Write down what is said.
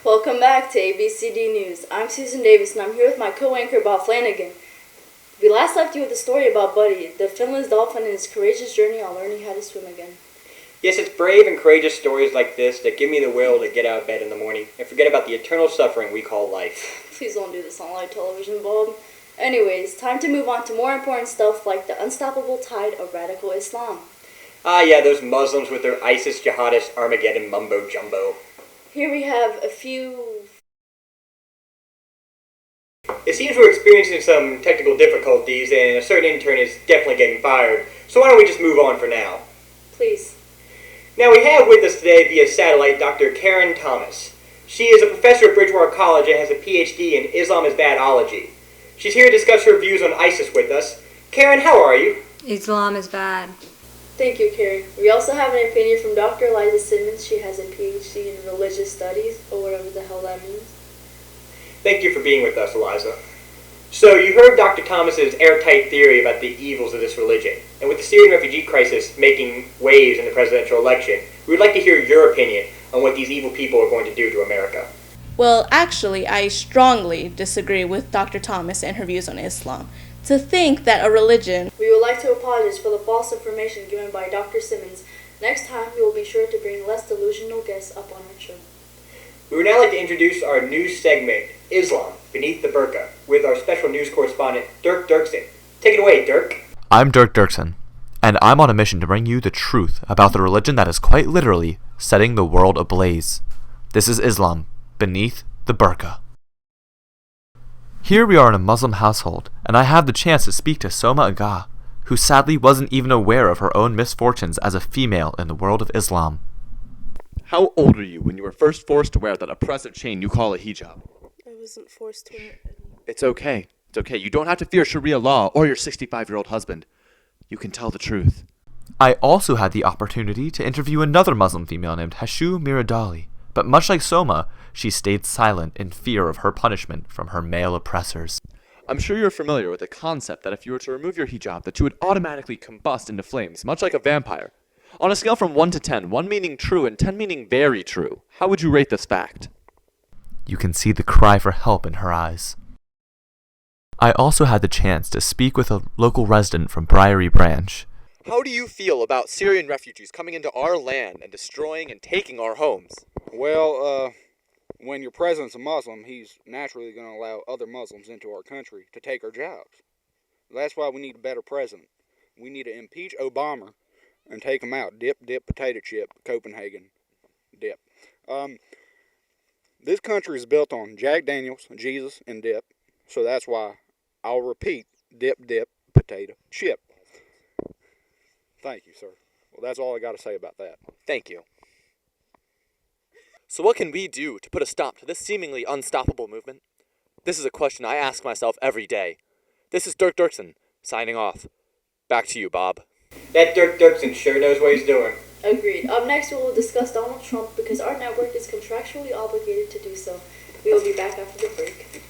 Welcome back to ABCD News. I'm Susan Davis and I'm here with my co-anchor Bob Flanagan. We last left you with a story about Buddy, the finless dolphin and his courageous journey on learning how to swim again. Yes, it's brave and courageous stories like this that give me the will to get out of bed in the morning and forget about the eternal suffering we call life. Please don't do this on live television, Bob. Anyways, time to move on to more important stuff like the unstoppable tide of radical Islam. Ah, yeah, those Muslims with their ISIS jihadist Armageddon mumbo-jumbo. Here we have a few... It seems we're experiencing some technical difficulties and a certain intern is definitely getting fired, so why don't we just move on for now? Please. Now we have with us today via satellite Dr. Karen Thomas. She is a professor at Bridgewater College and has a PhD in Islamabadology. She's here to discuss her views on ISIS with us. Karen, how are you? Islam is bad. Thank you, Karen. We also have an opinion from Dr. Eliza Simmons. She has a PhD in religious studies, or whatever the hell that means. Thank you for being with us, Eliza. So, you heard Dr. Thomas's airtight theory about the evils of this religion. And with the Syrian refugee crisis making waves in the presidential election, we would like to hear your opinion on what these evil people are going to do to America. Well, actually, I strongly disagree with Dr. Thomas and her views on Islam. To think that a religion... We would like to apologize for the false information given by Dr. Simmons. Next time, we will be sure to bring less delusional guests up on our show. We would now like to introduce our news segment, Islam, Beneath the Burka, with our special news correspondent, Dirk Dirkson. Take it away, Dirk. I'm Dirk Dirkson, and I'm on a mission to bring you the truth about the religion that is quite literally setting the world ablaze. This is Islam, Beneath the Burka. Here we are in a Muslim household, and I have the chance to speak to Soma Aga, who sadly wasn't even aware of her own misfortunes as a female in the world of Islam. How old were you when you were first forced to wear that oppressive chain you call a hijab? I wasn't forced to wear it. It's okay. It's okay. You don't have to fear Sharia law or your 65-year-old husband. You can tell the truth. I also had the opportunity to interview another Muslim female named Heshu Miradawli, but much like Soma, she stayed silent in fear of her punishment from her male oppressors. I'm sure you're familiar with the concept that if you were to remove your hijab, that you would automatically combust into flames, much like a vampire. On a scale from 1 to 10, 1 meaning true and 10 meaning very true, how would you rate this fact? You can see the cry for help in her eyes. I also had the chance to speak with a local resident from Briery Branch. How do you feel about Syrian refugees coming into our land and destroying and taking our homes? Well, when your president's a Muslim, he's naturally going to allow other Muslims into our country to take our jobs. That's why we need a better president. We need to impeach Obama and take him out. Dip, potato chip, Copenhagen, dip. This country is built on Jack Daniels, Jesus, and dip. So that's why I'll repeat, dip, potato chip. Thank you, sir. Well, that's all I got to say about that. Thank you. So what can we do to put a stop to this seemingly unstoppable movement? This is a question I ask myself every day. This is Dirk Dirkson, signing off. Back to you, Bob. That Dirk Dirkson sure knows what he's doing. Agreed. Up next, we will discuss Donald Trump because our network is contractually obligated to do so. We will be back after the break.